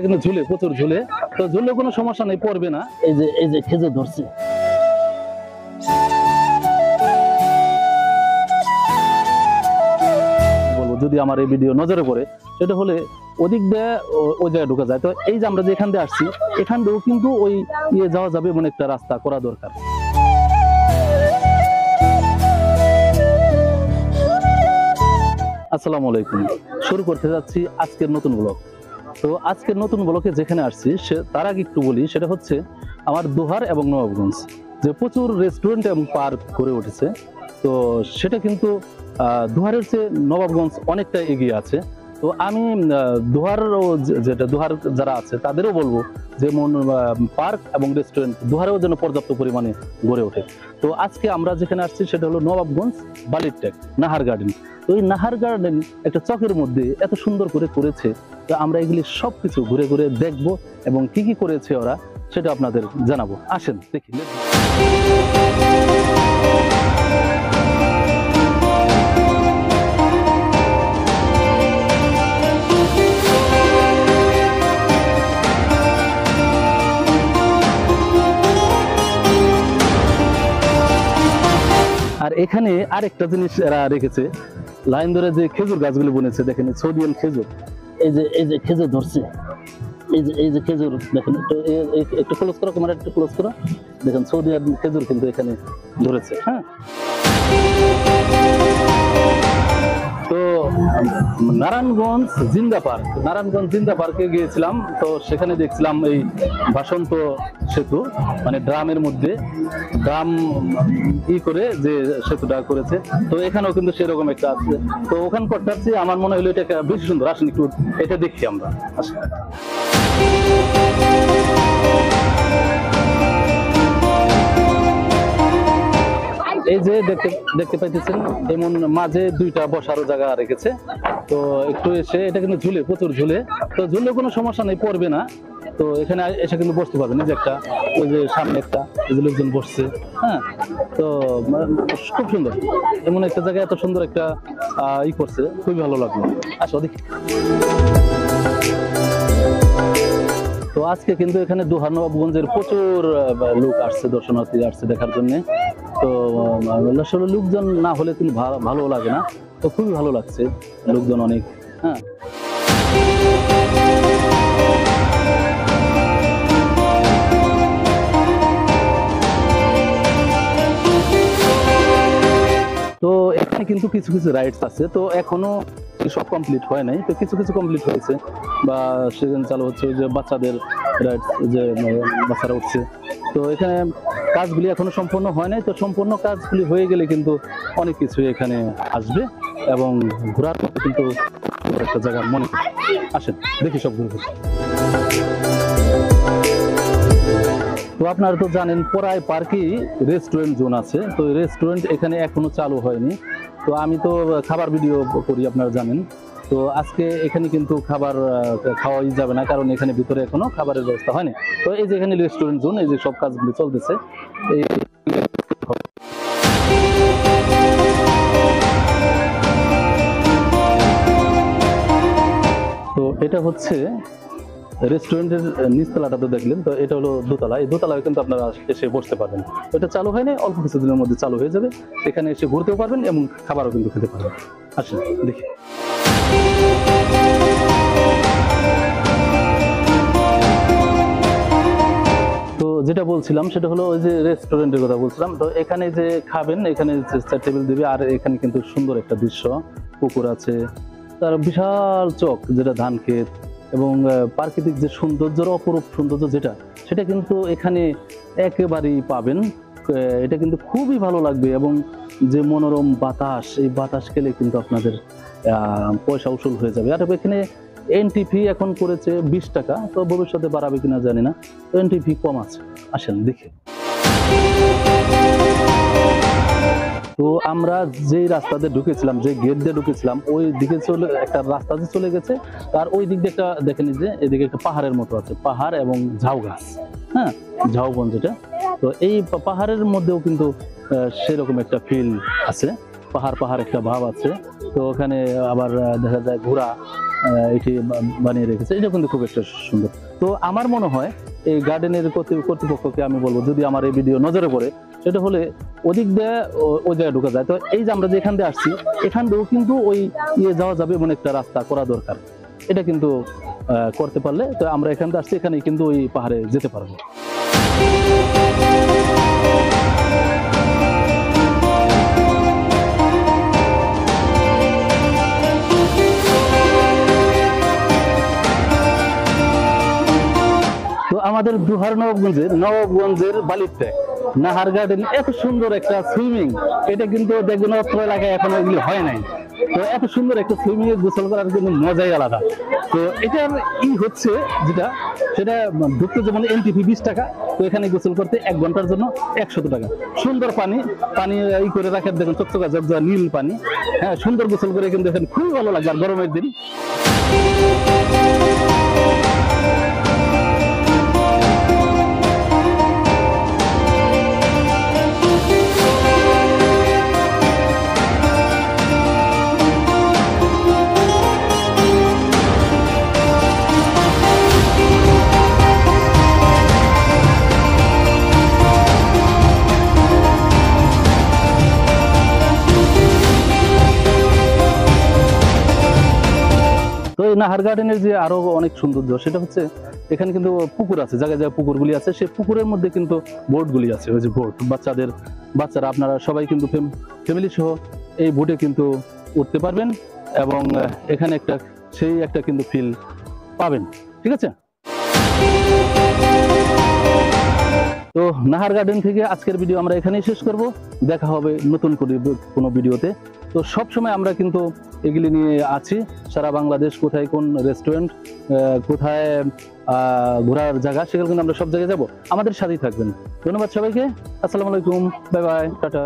কিন্তু ঝুলে প্রচুর ঝুলে, তো ঝুললে কোনো সমস্যা নেই, পড়বে না। এই যে খেজুর ধরছে। বলবো যদি আমার এই ভিডিও নজরে পড়ে, সেটা হলে ওদিক দিয়ে ওই জায়গায় ঢোকা যায়। তো এই যে আমরা যে এখান দিয়ে আসছি, এখান দিয়েও কিন্তু ওই ইয়ে যাওয়া যাবে, এমন একটা রাস্তা করা দরকার। আসসালামু আলাইকুম। শুরু করতে যাচ্ছি আজকের নতুন ব্লগ। তো আজকের নতুন ব্লকে যেখানে আসছি তার আগে একটু বলি, সেটা হচ্ছে আমার দোহার এবং নবাবগঞ্জ যে প্রচুর রেস্টুরেন্ট এবং পার্ক গড়ে উঠেছে। তো সেটা কিন্তু দোহারের চেয়ে নবাবগঞ্জ অনেকটা এগিয়ে আছে। তো আমি দোহার যেটা দোহার যারা আছে তাদেরও বলবো যেমন পার্ক এবং রেস্টুরেন্ট দোহারেও যেন পর্যাপ্ত পরিমাণে গড়ে ওঠে। তো আজকে আমরা যেখানে আসছি সেটা হলো নবাবগঞ্জ বালির টেক নাহার গার্ডেন। তো এই নাহার গার্ডেন একটা চকের মধ্যে এত সুন্দর করে করেছে, তো আমরা এগুলি সবকিছু ঘুরে ঘুরে দেখবো এবং কি কি করেছে ওরা সেটা আপনাদের জানাবো। আসেন দেখি। আর এখানে আরেকটা জিনিস এরা রেখেছে, লাইন ধরে যে খেজুর গাছগুলি বনেছে, দেখেন সৌদিয়ান খেজুর। এই যে খেজুর ধরছে, এই যে খেজুর দেখেন, একটু ক্লোজ করো, ক্যামেরা একটু ক্লোজ করো, দেখেন সৌদিয়ান খেজুর কিন্তু এখানে ধরেছে। হ্যাঁ, তো নারায়ণগঞ্জ জিন্দা পার্কে গিয়েছিলাম। তো সেখানে দেখছিলাম এই বাসন্ত সেতু, মানে ড্রামের মধ্যে ড্রাম করে যে সেতুটা করেছে। তো এখানেও কিন্তু সেরকম একটা আছে। তো ওখানকারটা হচ্ছে আমার মনে হলো এটা বেশি সুন্দর। আসেন একটু এটা দেখি আমরা। এই যে দেখতে পাইতেছেন, এমন মাঝে দুইটা বসারও জায়গা রেখেছে। তো একটু এসে এটা কিন্তু ঝুলে প্রচুর ঝুলে, তো ঝুললে কোনো সমস্যা নেই, পড়বে না। তো এখানে এসে কিন্তু বসতে পারবেন। এই যে একটা, ওই যে সামনে একটা, এই যে লোকজন বসছে। হ্যাঁ, তো খুব সুন্দর, এমন একটা জায়গায় এত সুন্দর একটা করছে, খুবই ভালো লাগলো। আসো দেখি। তো আজকে কিন্তু এখানে দোহার নবাবগঞ্জের প্রচুর লোক আসছে, দর্শনার্থী আসছে দেখার জন্য। তো আসলে লোকজন না হলে কিন্তু ভালো লাগে না, তো খুবই ভালো লাগছে, লোকজন অনেক। হ্যাঁ, তো এখানে কিন্তু কিছু কিছু রাইডস আছে, তো এখনো সব কমপ্লিট হয় নাই, তো কিছু কিছু কমপ্লিট হয়েছে বা সেখানে চালু হচ্ছে। যে বাচ্চাদের রাইডস, যে বাচ্চারা উঠছে, তো এখানে কাজগুলি এখনো সম্পূর্ণ হয় নাই। তো সম্পূর্ণ কাজগুলি হয়ে গেলে কিন্তু অনেক কিছু এখানে আসবে এবং ঘোরার মতো কিন্তু একটা জায়গা মনে হয়। আসেন দেখি সব ঘুরে ঘুরে। তো আপনারা তো জানেন পড়ায় পার্কেই রেস্টুরেন্ট জোন আছে। তো রেস্টুরেন্ট এখানে এখনো চালু হয়নি। তো আমি তো খাবার ভিডিও করি, আপনারা জানেন। তো আজকে এখানে কিন্তু খাবার খাওয়াই যাবে না, কারণ এখানে ভিতরে এখনো খাবারের ব্যবস্থা হয়নি। তো এই যে এখানে রেস্টুরেন্ট জোন, এই যে সব কাজগুলি চলতেছে। এই তো এটা হচ্ছে রেস্টুরেন্টের নিচতলাটা, তো দেখলেন। তো এটা হলো দোতলা, এই দোতলায় কিন্তু আপনারা এসে বসতে পারবেন। এটা চালু হয়নি, অল্প কিছুদিনের মধ্যে চালু হয়ে যাবে। এখানে এসে ঘুরতেও পারবেন এবং খাবারও কিন্তু খেতে পারবেন। আসেন দেখি। তো যেটা বলছিলাম সেটা হলো ওই যে রেস্টুরেন্টের কথা বলছিলাম। তো এখানে যে খাবেন, এখানে টেবিল দিবে, আর এখানে কিন্তু সুন্দর একটা দৃশ্য, পুকুর আছে, তার বিশাল চক যেটা ধান ক্ষেত এবং প্রাকৃতিক যে সৌন্দর্যের অপরূপ সৌন্দর্য যেটা, সেটা কিন্তু এখানে একেবারেই পাবেন। এটা কিন্তু খুবই ভালো লাগবে এবং যে মনোরম বাতাস, এই বাতাস খেলে কিন্তু আপনাদের পয়সা উসুল হয়ে যাবে। আর এখানে এন্ট্রি ফি এখন করেছে 20 টাকা, তো ভবিষ্যতে বাড়াবে কিনা জানি না। তো এন্ট্রি ফি কম আছে। আসেন দেখি। তো আমরা যেই রাস্তাতে ঢুকেছিলাম, যে গেট দিয়ে ঢুকেছিলাম, ওই দিকে একটা রাস্তা যে চলে গেছে, তার ওই দিক দিয়ে একটা দেখেন যে এদিকে একটা পাহাড়ের মতো আছে, পাহাড় এবং ঝাউ গাছ। হ্যাঁ, ঝাউবন যেটা। তো এই পাহাড়ের মধ্যেও কিন্তু সেরকম একটা ফিল আছে, পাহাড় একটা ভাব আছে। তো ওখানে আবার দেখা যায় ঘোড়া এটি বানিয়ে রেখেছে, এটা কিন্তু খুব একটা সুন্দর। তো আমার মনে হয় এই গার্ডেনের কর্তৃপক্ষকে আমি বলবো, যদি আমার এই ভিডিও নজরে পড়ে, সেটা হলে ওদিক দিয়ে ওই জায়গায় ঢোকা যায়। তো এই যে আমরা যেখান দিয়ে আসছি, এখান দিয়েও কিন্তু ওই যাওয়া যাবে এমন একটা রাস্তা করা দরকার। এটা কিন্তু করতে পারলে, তো আমরা এখান থেকে আসছি, এখানে কিন্তু ওই পাহাড়ে যেতে পারবো। তো আমাদের দুহার নবাবগঞ্জের বালির ট্র্যাক নাহার গার্ডেন, এত সুন্দর একটা সুইমিং, এটা কিন্তু দেখবেন অত্র এলাকায় এখন এগুলি হয় নাই। তো এত সুন্দর একটা সুইমিং এ গোসল করার কিন্তু মজাই আলাদা। তো এটার হচ্ছে যেটা, সেটা ঢুকতে যেমন এন্ট্রি ফি 20 টাকা, তো এখানে গোসল করতে 1 ঘন্টার জন্য 100 টাকা। সুন্দর পানি করে রাখার, দেখুন চকচকা ঝকঝকা নীল পানি। হ্যাঁ, সুন্দর গোসল করে কিন্তু এখানে খুবই ভালো লাগে। আর গরমের দিন তো এই নাহার গার্ডেনের যে আরো অনেক সৌন্দর্য, সেটা হচ্ছে এখানে কিন্তু পুকুর আছে, জায়গায় জায়গায় পুকুরগুলি আছে। সেই পুকুরের মধ্যে কিন্তু বোটগুলি আছে, ওই যে বোট, বাচ্চারা আপনারা সবাই কিন্তু ফ্যামিলি সহ এই বোটে কিন্তু উঠতে পারবেন, এবং এখানে একটা কিন্তু ফিল পাবেন। ঠিক আছে। তো নাহার গার্ডেন থেকে আজকের ভিডিও আমরা এখানেই শেষ করব। দেখা হবে নতুন কোনো ভিডিওতে। তো সব সময় আমরা কিন্তু এগুলি নিয়ে আছি, সারা বাংলাদেশ কোথায় কোন রেস্টুরেন্ট, কোথায় ঘোরার জায়গা, সেগুলো কিন্তু আমরা সব জায়গায় যাব। আমাদের সাথেই থাকবেন। ধন্যবাদ সবাইকে। আসসালামু আলাইকুম, বাই বাই, টাটা।